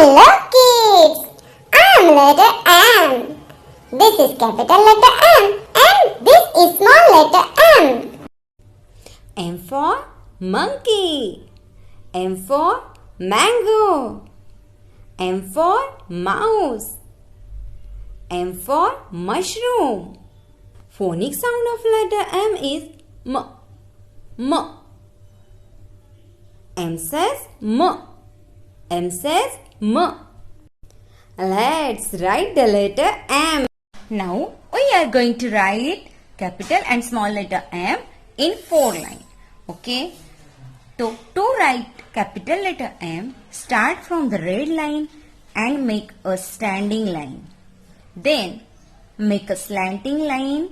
Hello kids, I am letter M. This is capital letter M and this is small letter m. M for monkey. M for mango. M for mouse. M for mushroom. Phonic sound of letter M is M. M. M says M. M says M. Let's write the letter M. Now we are going to write capital and small letter M in 4 lines. Okay. To write capital letter M, start from the red line and make a standing line. Then make a slanting line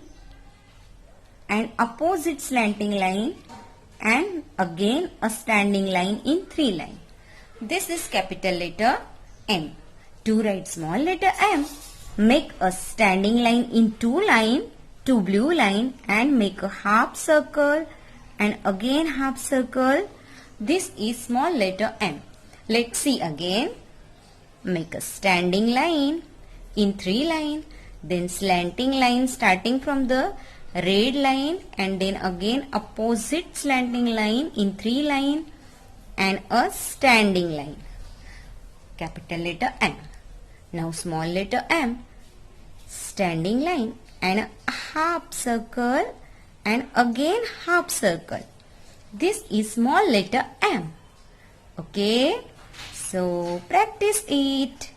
and opposite slanting line and again a standing line in 3 lines. This is capital letter M. To write small letter M, make a standing line in 2 lines, 2 blue line and make a half circle and again half circle. This is small letter M. Let's see again. Make a standing line in 3 lines, then slanting line starting from the red line and then again opposite slanting line in 3 lines and a standing line. Capital letter M. Now small letter M. Standing line and a half circle and again half circle. This is small letter M. Okay. So practice it.